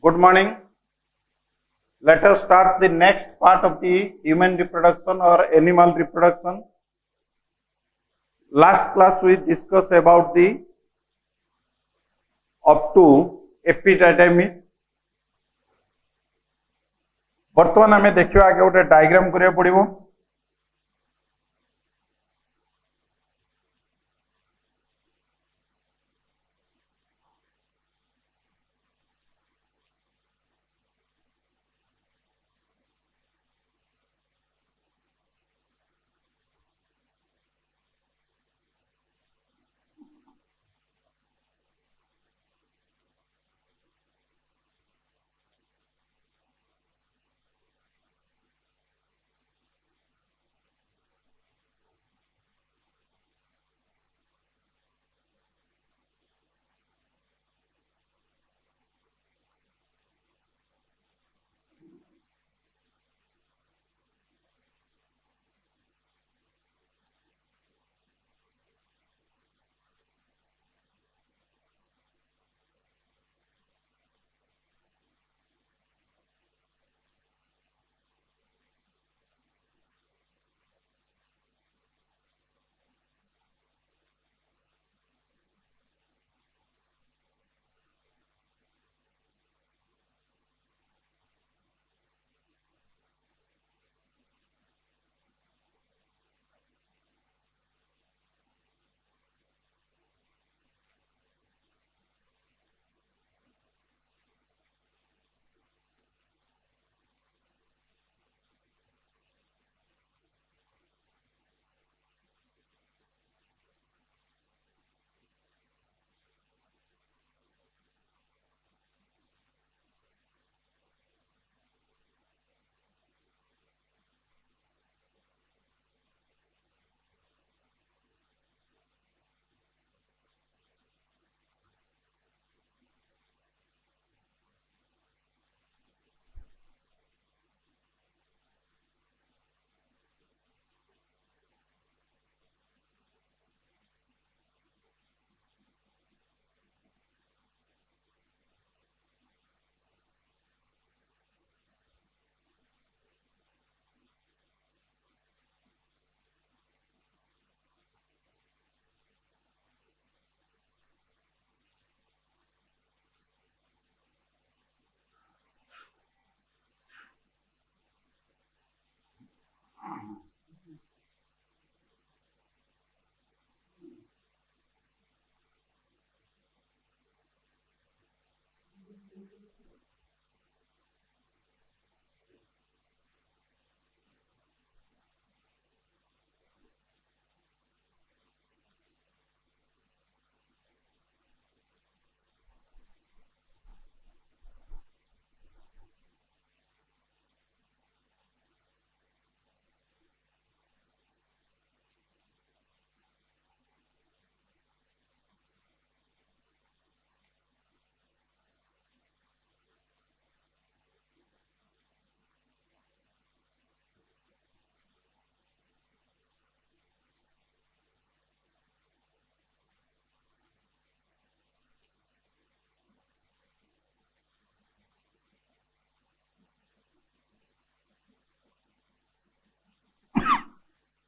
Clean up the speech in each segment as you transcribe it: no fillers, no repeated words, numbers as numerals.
Good morning. Let us start the next part of the human reproduction or animal reproduction. Last class we discussed about the up to epididymis. बर्तमान आम देखा आगे गोटे diagram करिया पड़िबो.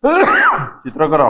चित्र करो.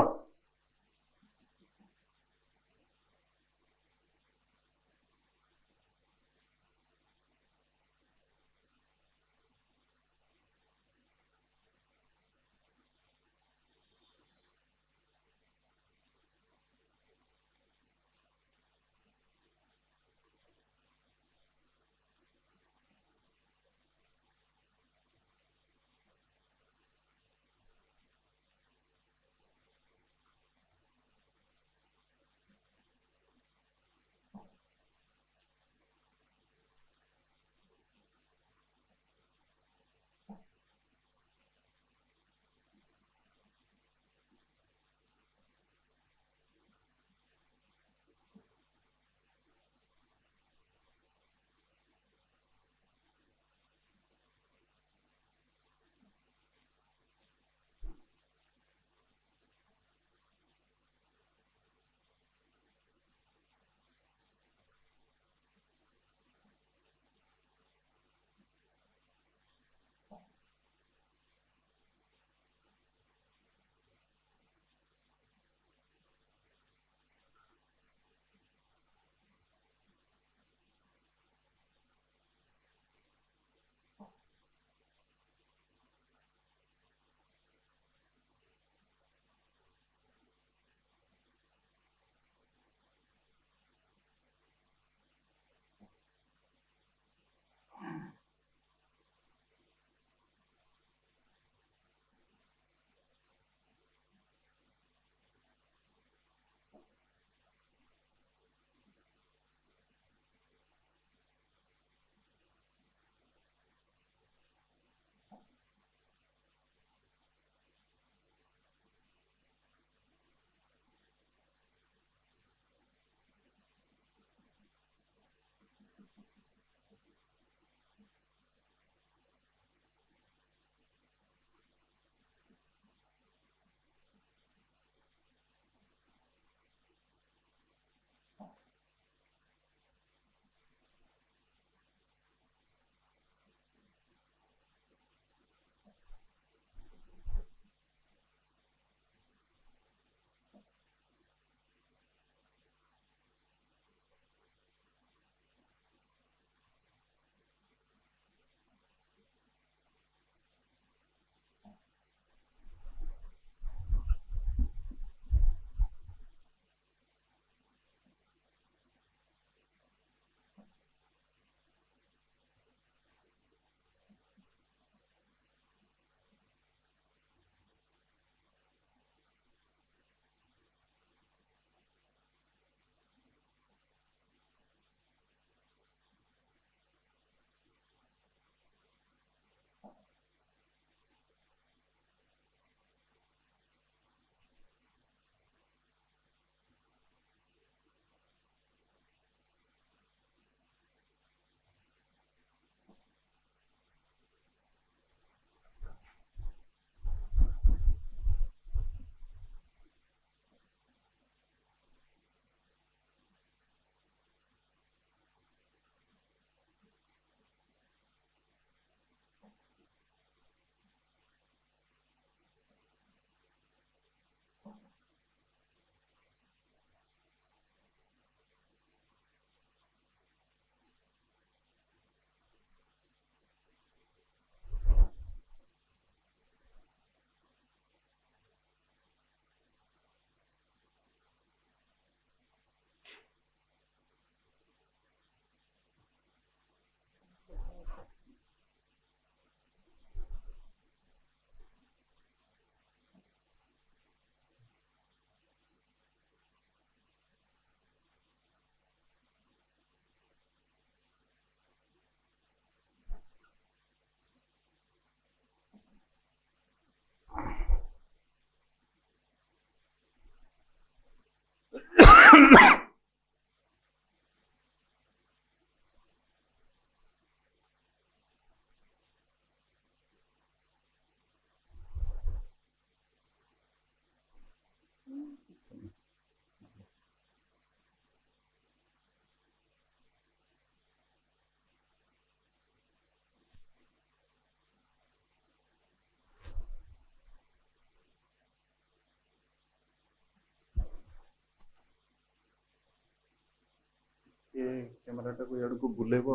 Camera को इड़ को बुलेब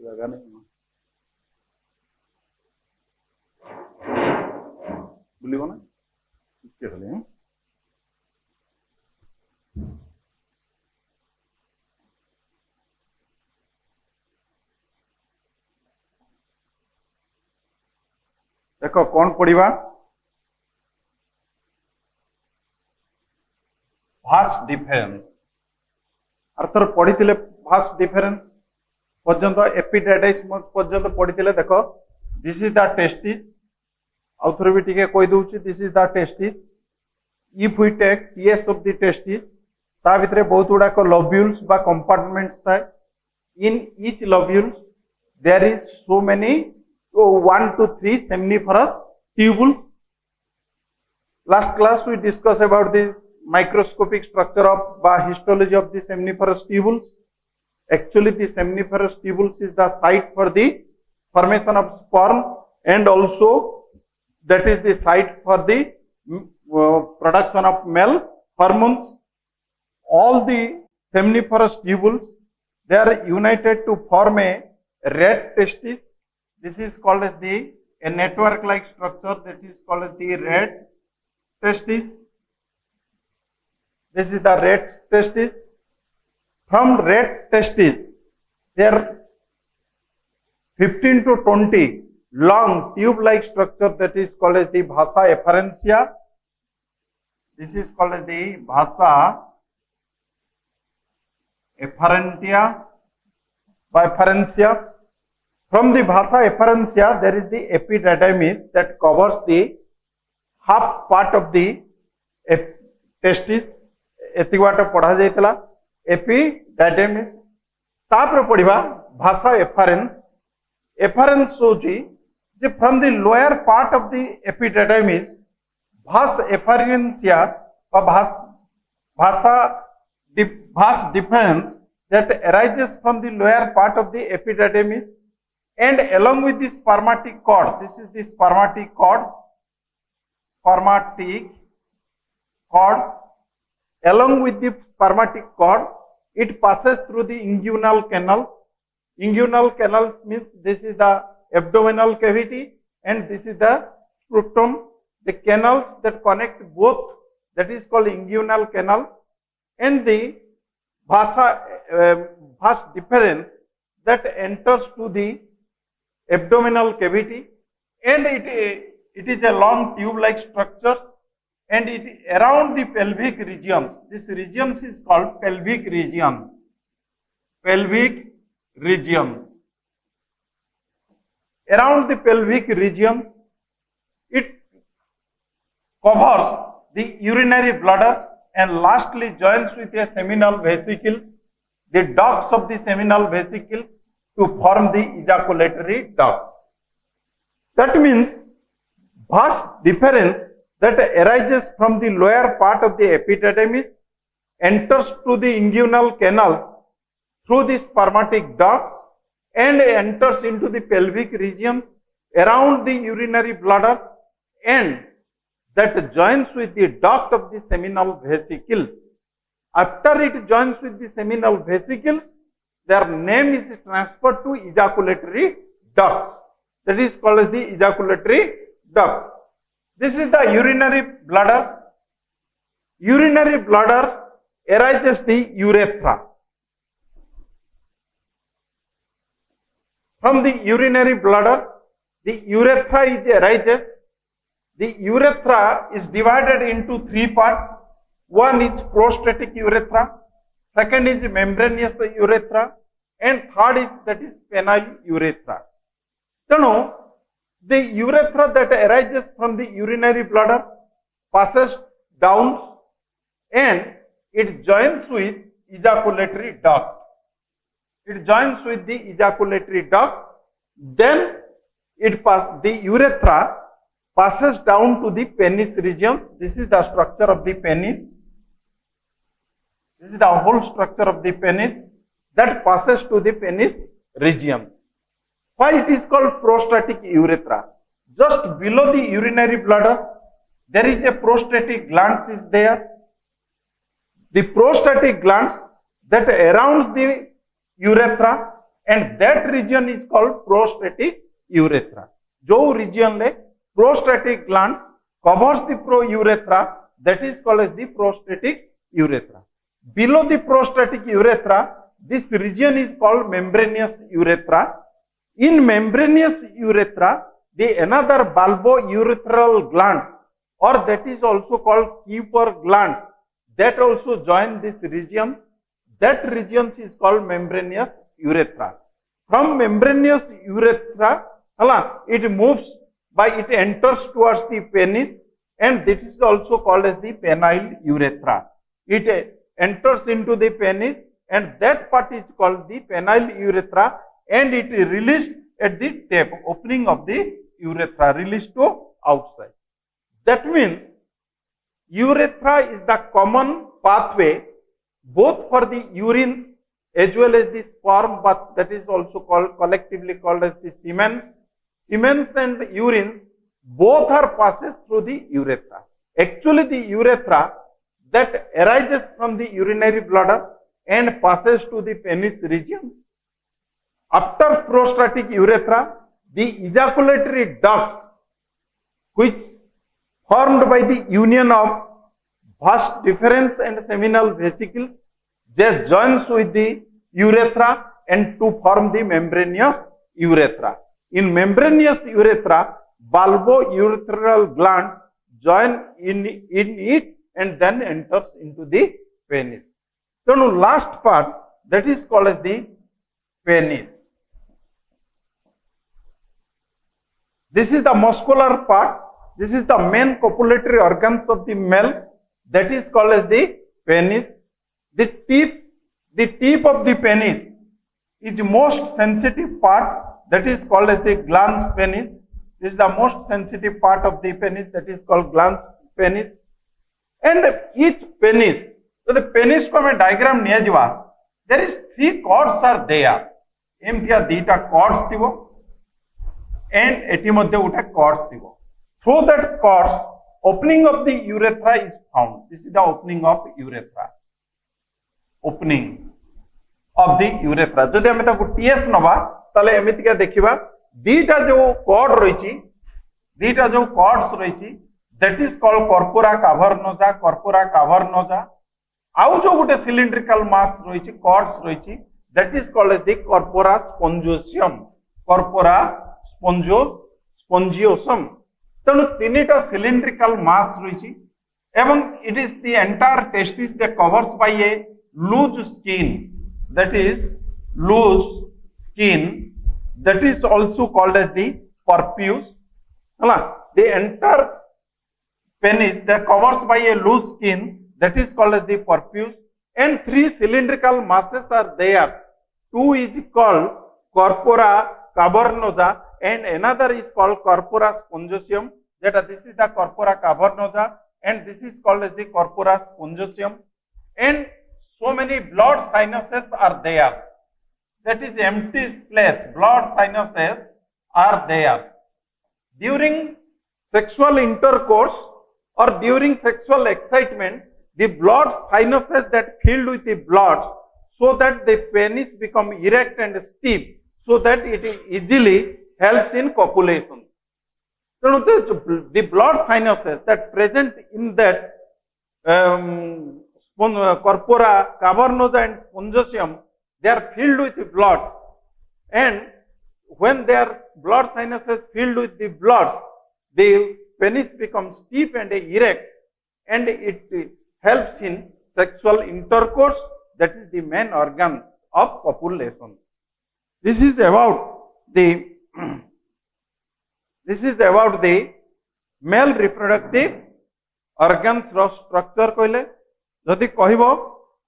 जगह नहीं बुलेब ना टिके खाली देख कौन पढ़ा भास्ट डिफरेंस अर्थर पढ़ी भास्ट डिफरेंस पर्यंत एपिडाइटिस पर्यंत पढ़ी देख दिस इज द टेस्टिस आउथर भी टिके कही दूची this is the testis if we take TS of the testis ता भितर बहुत गुड़ाक लब्यूल्स बा कंपार्टमेंट्स थाए in each lobules there is so many 1 to 3 seminiferous tubules. Last class we discussed about the microscopic structure of histology of the seminiferous tubules. Actually the seminiferous tubules is the site for the formation of sperm and also that is the site for the production of male hormones. All the seminiferous tubules, they are united to form a red testis. This is called as a network-like structure that is called as the red testis. This is the red testis. From red testis, there 15 to 20 long tube-like structure that is called as the vasa efferentia. This is called as the vasa efferentia. By efferentia. From the vasa efferentia, there is the epididymis that covers the half part of the testis. एति बाटा पढ़ा जाइतला epididymis. तापर पढ़िबा vasa efferens. Efferens होची जे from the lower part of the epididymis, vas efferentia or vas deferens that arises from the lower part of the epididymis. And along with the spermatic cord, this is the spermatic cord, along with the spermatic cord, it passes through the inguinal canals. Inguinal canal means this is the abdominal cavity and this is the scrotum. The canals that connect both, that is called inguinal canals, and the vas deferens that enters to the abdominal cavity, and it is a long tube-like structures, and it around the pelvic regions. This regions is called pelvic region. Pelvic region. Around the pelvic regions, it covers the urinary bladders and lastly joins with the seminal vesicles, the ducts of the seminal vesicles, to form the ejaculatory duct. That means vas deferens that arises from the lower part of the epididymis enters to the inguinal canals through the spermatic ducts and enters into the pelvic regions around the urinary bladders and that joins with the duct of the seminal vesicles. After it joins with the seminal vesicles, their name is transferred to ejaculatory duct. That is called as the ejaculatory duct. This is the urinary bladders. Urinary bladders arises the urethra. From the urinary bladders, the urethra arises. The urethra is divided into three parts. One is prostatic urethra, second is membranous urethra, and third is penile urethra. So, the urethra that arises from the urinary bladder passes down and it joins with ejaculatory duct. It joins with the ejaculatory duct. Then the urethra passes down to the penis region. This is the structure of the penis. This is the whole structure of the penis that passes to the penis region. Why it is called prostatic urethra? Just below the urinary bladder, there is a prostatic glands is there. The prostatic glands that around the urethra, and that region is called prostatic urethra. जो region ले prostatic glands covers the urethra, that is called as the prostatic urethra. Below the prostatic urethra, this region is called membranous urethra. In membranous urethra, the another bulbourethral glands, or that is also called Kuiper glands, that also join these regions. That region is called membranous urethra. From membranous urethra, it moves by, it enters towards the penis, and this is also called as the penile urethra. It enters into the penis, and that part is called the penile urethra, and it is released at the tip, opening of the urethra, released to outside. That means urethra is the common pathway both for the urines as well as the sperm, but that is also called, collectively called as the semens. Semens and urines both are passes through the urethra. Actually, the urethra that arises from the urinary bladder and passes to the penis region. After prostatic urethra, the ejaculatory ducts, which formed by the union of vas deferens and seminal vesicles, they joins with the urethra and to form the membranous urethra. In membranous urethra, bulbourethral glands join in it and then enters into the penis. So now last part, that is called as the penis. This is the muscular part. This is the main copulatory organs of the males. That is called as the penis. The tip of the penis is most sensitive part. That is called as the glans penis. This is the most sensitive part of the penis. That is called glans penis. And each penis, so the penis को हमें diagram निया जिवा, there is 3 cords are there. एमथिया दीटा cords थिवो, and एटी मध्य उठा cords थिवो. Through that cords, opening of the urethra is found. This is the opening of urethra. Opening of the urethra. जदि हमें ताको TS नवा, ताले एमिति क्या देखिवा, दीटा जो cord रही दीटा जो cords रही that is called corpora cavernosa, corpora cavernosa. आउ जो गुटे cylindrical mass रही cords रही that is called as the corpora spongiosum. Corpora spongiosum. तेणु 3टा cylindrical mass रही एवं it is the entire testis that covers by a loose skin, that is loose skin, that is also called as the prepuce. The entire penis that covers by a loose skin, that is called as the prepuce, and 3 cylindrical masses are there. 2 is called corpora cavernosa and another is called corpora spongiosum. That this is the corpora cavernosa and this is called as the corpora spongiosum, and so many blood sinuses are there. That is empty place, blood sinuses are there. During sexual intercourse or during sexual excitement, the blood sinuses that filled with the blood, so that the penis become erect and stiff, so that it easily helps in copulation. So the blood sinuses that present in that corpora cavernosa and spongiosum, they are filled with bloods, and when their blood sinuses filled with the bloods, the penis becomes stiff and erect, and it helps in sexual intercourse. That is the main organs of copulation. This is about the male reproductive organs structure कहले जदि कहबो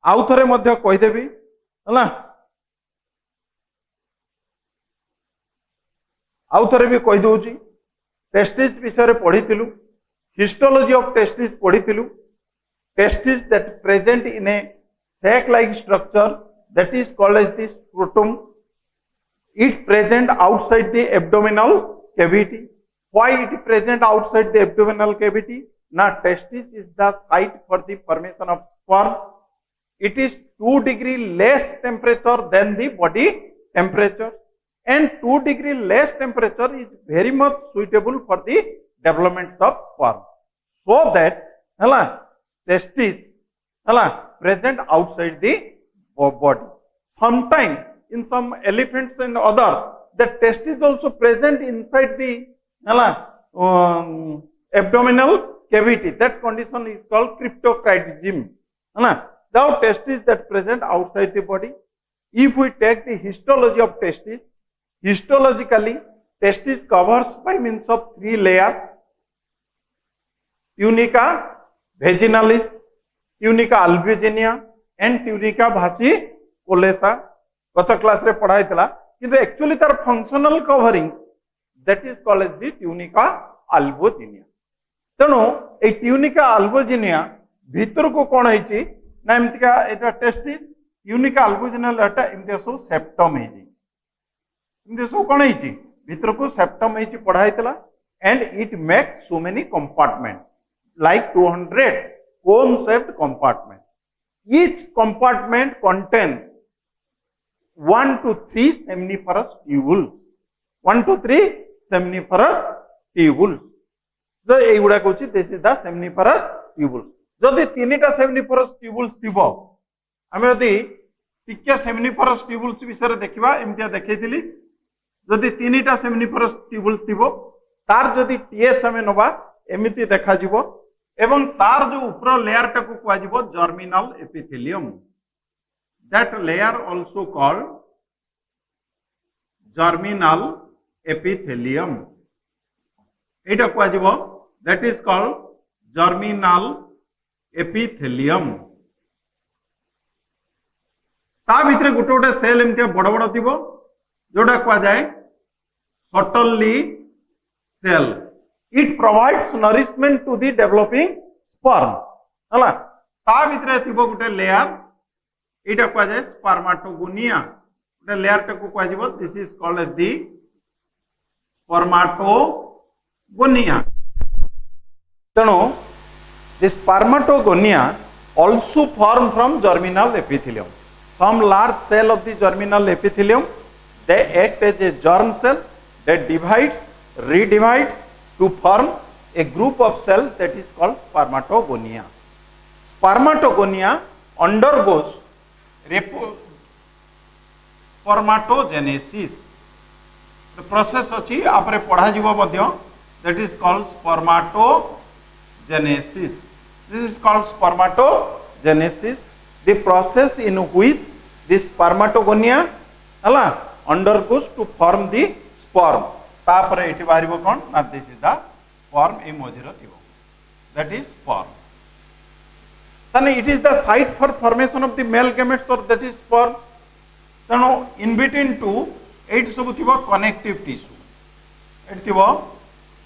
आउ थरे मध्य कहि देबी हला आउ थरे भी कहि दोउची टेस्टिस विषय पढ़ीथिलु हिस्टोलॉजी ऑफ टेस्टिस पढ़ीथिलु testis that present in a sac like structure that is called as the scrotum. It present outside the abdominal cavity. Why it present outside the abdominal cavity? Now testis is the site for the formation of sperm, it is 2 degree less temperature than the body temperature, and 2 degree less temperature is very much suitable for the development of sperm, so that hala testes hala present outside the body. Sometimes in some elephants and other, the testis also present inside the hala abdominal cavity. That condition is called cryptorchidism. The testes that present outside the body. If we take the histology of testis, histologically testis covers by means of 3 layers: tunica vaginalis, tunica albuginea and tunica vasicoleca. गत class रे पढ़ाई थला, किंतु actually तार functional coverings that is called as the tunica albuginea. तेणु ए tunica अल्बुजिनिया भीतर को कोन होईची ना एमतिका एटा टेस्टिस ट्यूनिका अल्बुजिनिया एटा एमतिया सब सेप्टम हेजी, एमतिया सब कोन होईची भीतर को सेप्टम हेजी पढ़ाई थला. And it makes so many compartment like 200 cone shaped compartment. Each compartment contains 1 to 3 seminiferous tubules. 1 to 3 seminiferous tubules. So एगुडा कहूची this is the seminiferous tubules. जदि 3टा seminiferous tubules थिबो, आमे यदि टिके seminiferous tubules विषय देखिबा, एमतिया देखैथिली जदि 3टा seminiferous tubules थिबो, तार जदि टीएस आमे नबा एमिति देखा जिवो, एवं तार जो ऊपर लेयर टाकू कुआजिबो germinal epithelium. That layer also called germinal epithelium. एटा कुआजिबो that is called germinal epithelium. ता भितरे गोटे गोटे सेल एमते बड़ बड़ थिबो जोडा कुआ जाय Sertoli cell. It provides nourishment to the developing sperm. हला ता भितरे थिबो गुटे लेयर, एटा कुआ जाय स्पर्माटोगोनिया. गुटे लेयर टाकू कुआ जिवो this is called as the spermatogonia. तेणु the spermatogonia also form from germinal epithelium. Some large cell of the germinal epithelium, they act as a germ cell that divides, redivides to form a group of cells that is called spermatogonia. Spermatogonia undergoes spermatogenesis. The process अछि आपरे पढ़ा जीवो मध्य, that is called spermatogenesis. This is called spermatogenesis, the process in which the spermatogonia undergoes to form the sperm. तापर एठी बारिबो कोन ना this is the sperm ए मझिरो थिबो, दैट इज स्पर्म. तने it is the site for formation of the male gametes और दैट इज स्पर्म. तनो इन बिटवीन टू एट सब थिबो कनेक्टिव टिश्यू. एट थिबो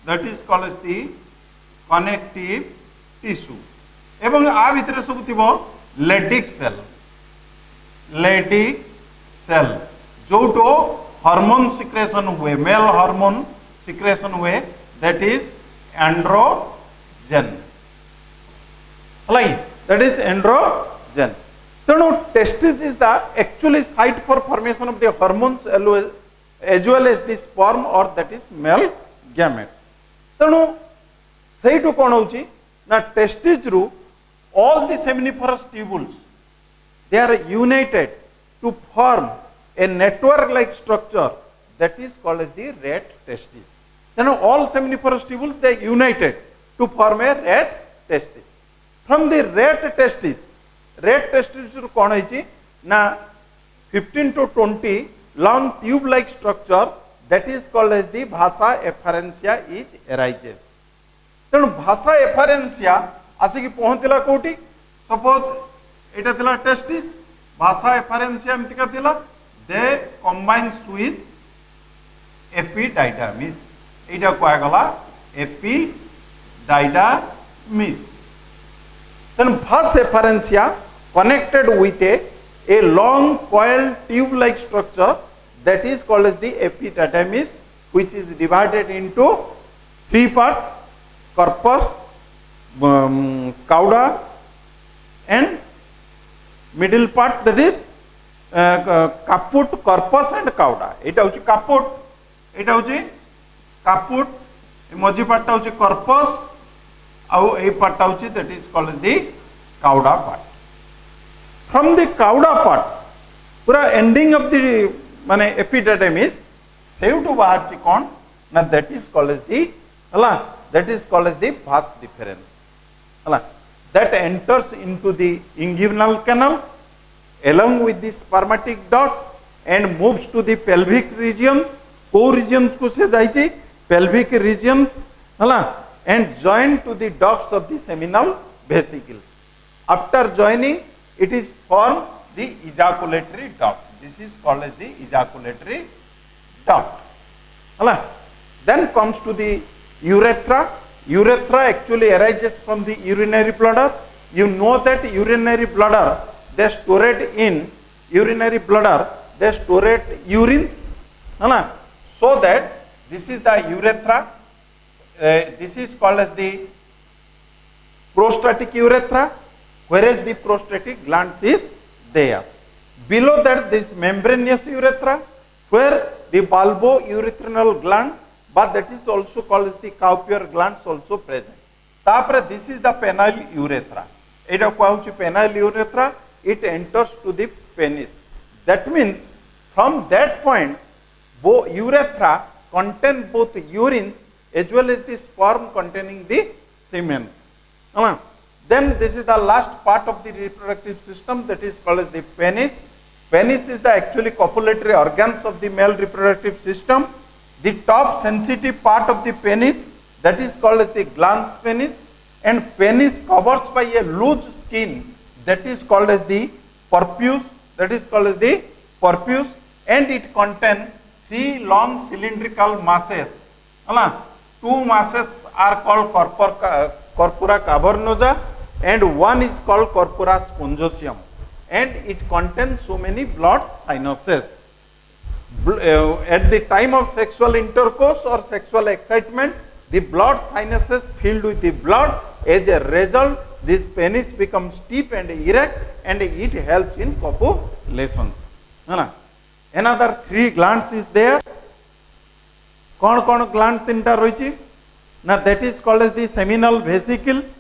that is called as the connective tissue. एवं आ भितरे सब थिबो लेडिक सेल. लेडिक सेल जोटो हार्मोन सिक्रेशन हुए, मेल हार्मोन सिक्रेशन हुए, that is androgen. That is androgen. तेणु testis is the actually site for formation of the hormones as well as the sperm और दैट इज मेल गैमेट्स. तेणु सेइटु कोन होची ना testis रु all the seminiferous tubules, they are united to form a network like structure that is called as the rat testis. Then all seminiferous tubules, they united to form a rat testis. From the rat testis ru kon hoichi na 15 to 20 long tube like structure that is called as the vasa efferentia is arises. Then vasa efferentia आसिकी पहुंचला कोटी, suppose एटा थिला testis, भाषा एफरेंसिया एमतिका थिला, दे combines with एपिडाइडामिस. एटा कोआ गला epididymis. Then vasa efferentia connected with a long coil tube like structure that is called as the epididymis, which is divided into 3 parts: corpus, cauda and middle part, that is caput, corpus and cauda. Eta hochi caput, eta hochi caput, moji part ta hochi corpus, au ei part ta hochi, that is called as the cauda part. From the cauda parts, pura ending of the mane epididymis, sevtu baharchi kon na, that is called as the that is called as the vas deferens. That enters into the inguinal canals along with the spermatic ducts and moves to the pelvic regions. Co regions को से जाइए pelvic regions, and join to the ducts of the seminal vesicles. After joining, it is formed the ejaculatory duct. This is called as the ejaculatory duct. Then comes to the urethra. Urethra actually arises from the urinary bladder. You know that urinary bladder, they stored in urinary bladder, they stored urines. So that this is the urethra. This is called as the prostatic urethra, whereas the prostatic glands is there. Below that, this membranous urethra, where the bulbourethral gland, but that is also called as the cowper glands also present. Tapre, this is the penile urethra. Eta kuahuchi penile urethra. It enters to the penis. That means from that point, urethra contain both urines as well as the sperm containing the semens. Then this is the last part of the reproductive system, that is called as the penis. Penis is the actually copulatory organs of the male reproductive system. The top sensitive part of the penis, that is called as the glans penis, and penis covers by a loose skin, that is called as the prepuce, and it contains 3 long cylindrical masses. Two masses are called corpora cavernosa and one is called corpora spongiosum, and it contains so many blood sinuses. At the time of sexual intercourse or sexual excitement, the blood sinuses filled with the blood. As a result, this penis becomes stiff and erect, and it helps in copulations. Another 3 glands is there. Kon gland tinta roichi? Now that is called as the seminal vesicles.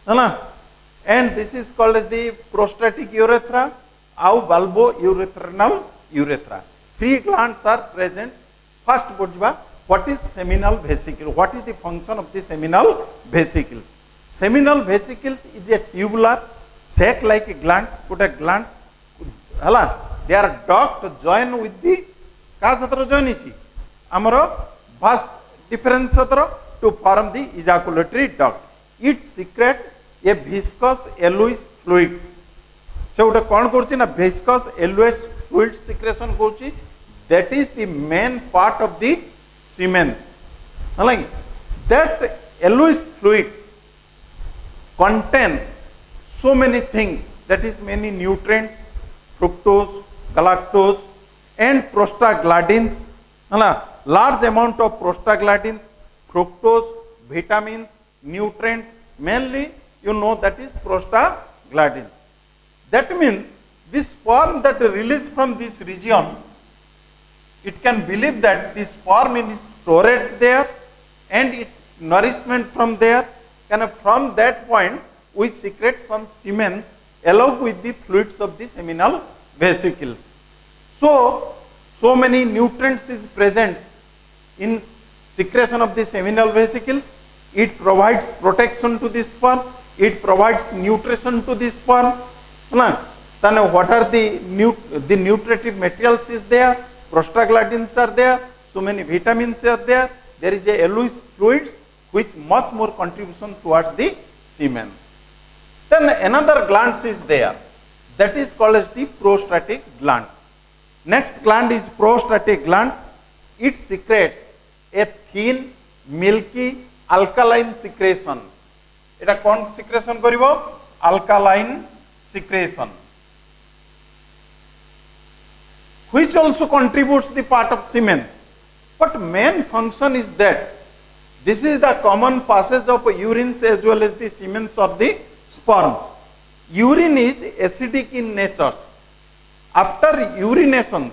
And this is called as the prostatic urethra, au bulbourethral urethra. 3 glands are present. First, what is seminal vesicle? What is the function of the seminal vesicles? Seminal vesicles is a tubular, sac-like glands. Put a glands. They are duct joined with the amaro vas deferens to form the ejaculatory duct. It secretes a viscous yellowish fluids. So, viscous yellowish fluid secretion kochi, that is the main part of the semens. That yellowish fluids contains so many things, that is many nutrients, fructose, galactose and prostaglandins. Large amount of prostaglandins, fructose, vitamins, nutrients, mainly you know that is prostaglandins. That means this sperm that release from this region, it can believe that the sperm is stored there and it nourishment from there, and from that point we secrete some semens along with the fluids of the seminal vesicles. So many nutrients is present in secretion of the seminal vesicles. It provides protection to the sperm, it provides nutrition to the sperm. Then what are the nutritive materials is there? Prostaglandins are there, so many vitamins are there. There is a yellowish fluids which much more contribution towards the semens. Then another glands is there, that is called as the prostatic glands. Next gland is prostatic glands. It secretes a thin, milky, alkaline secretion. Eta kon secretion karibo? Alkaline secretion, which also contributes the part of semens. But main function is that this is the common passage of urines as well as the semens or the sperms. urine is acidic in nature. After urination,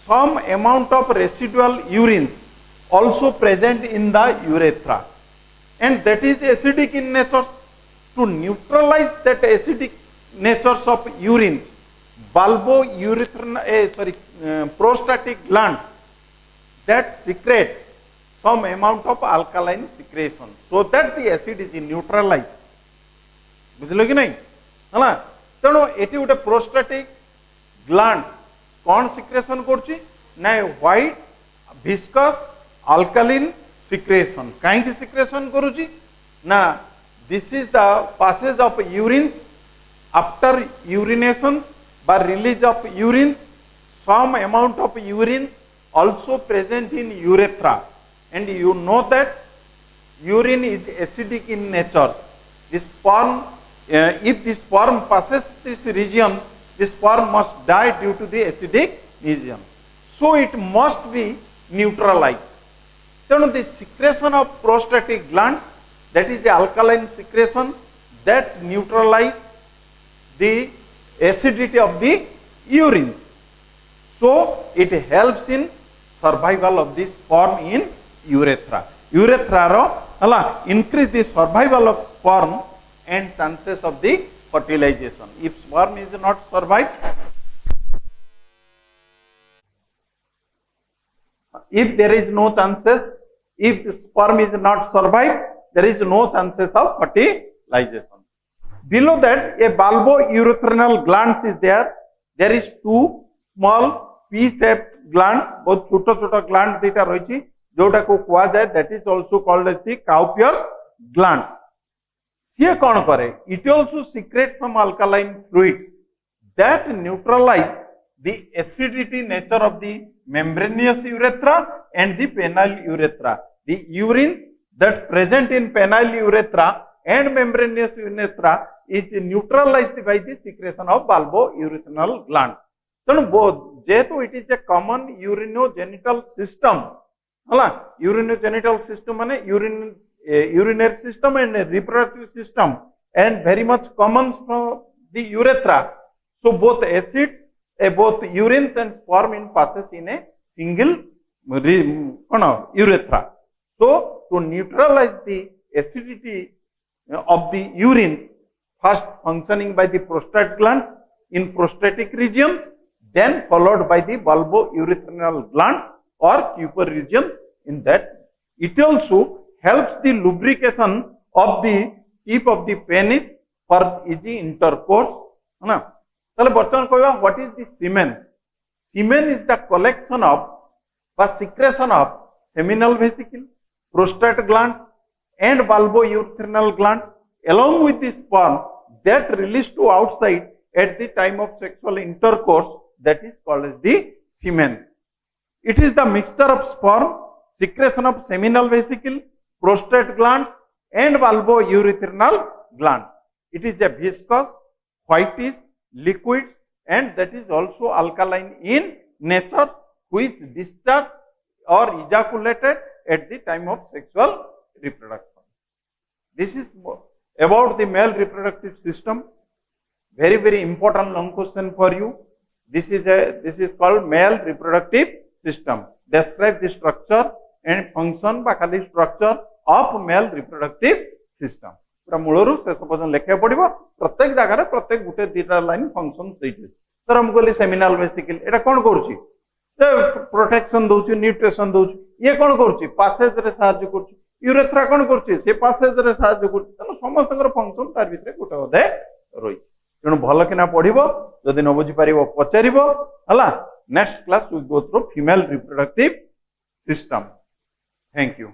some amount of residual urines also present in the urethra, and that is acidic in nature. To neutralize that acidic natures of urines, prostatic glands that secretes some amount of alkaline secretion, so that the acid is neutralized. बुझल कि नहीं है तेणु ये गोटे प्रोस्टाटिक glands कौन secretion करुच्ची ना व्हाइट विस्कस अल्कालिन सिक्रेशन कहीं सिक्रेशन करुच्ची ना this is the passage of urines after urinations by release of urines, some amount of urines also present in urethra, and you know that urine is acidic in nature. The sperm, if the sperm passes this region, the sperm must die due to the acidic region, so it must be neutralized. So the secretion of prostatic glands, that is the alkaline secretion that neutralize the acidity of the urines, so it helps in survival of the sperm in urethra. Urethra ro hala increase the survival of sperm and chances of the fertilization. If sperm is not survives, if there is no chances, if sperm is not survive, there is no chances of fertilization. Below that, a bulbourethral glands is there. There is two small P-shaped glands, both छोटा gland दीटा रही जोटा को कुआ जाए, that is also called as the Cowper's glands. ये कौन करे? It also secretes some alkaline fluids that neutralize the acidity nature of the membranous urethra and the penile urethra. The urine that present in penile urethra and membranous urethra is neutralized by the secretion of bulbourethral gland. So both जेहेतु it is a common urinogenital system, है urinogenital system माने urinary system and reproductive system, and very much common from the urethra. So both acids, both urines and sperm in passes in a single urethra. So to neutralize the acidity of the urines, first functioning by the prostate glands in prostatic regions, then followed by the bulbourethral glands or Cowper regions in that. It also helps the lubrication of the tip of the penis for easy intercourse. What is the semen? Semen is the collection of or secretion of seminal vesicle, prostate glands and bulbourethral glands along with the sperm that release to outside at the time of sexual intercourse, that is called as the semen. It is the mixture of sperm, secretion of seminal vesicle, prostate glands and bulbourethral glands. It is a viscous, whitish liquid and that is also alkaline in nature, which discharged or ejaculated at the time of sexual reproduction. This is about the male reproductive system. Very, very important long question for you. This is called male reproductive system. Describe the structure and function by खाली structure of male reproductive system. पूरा मूलरू शेष पर्यटन लिखा पड़ो प्रत्येक जगह प्रत्येक गोटे दीटा लाइन फंक्शन से सर हम कहली सेमिनाल वेसिकल एटा कौन करुच्ची प्रोटेक्शन दउची न्यूट्रिशन दउची ये कौन करुच्ची पासेज रे सहायता करुच्ची यूरेथ्रा कौन करुच्ची से पासेज रे सहायता करुच्ची तनो समस्त फंक्शन तार भितर गोटे अधे रही तेणु भल किना पढ़िबो जदि न बुझी पारिबो पचारिबो हला next class we go through female reproductive system. Thank you.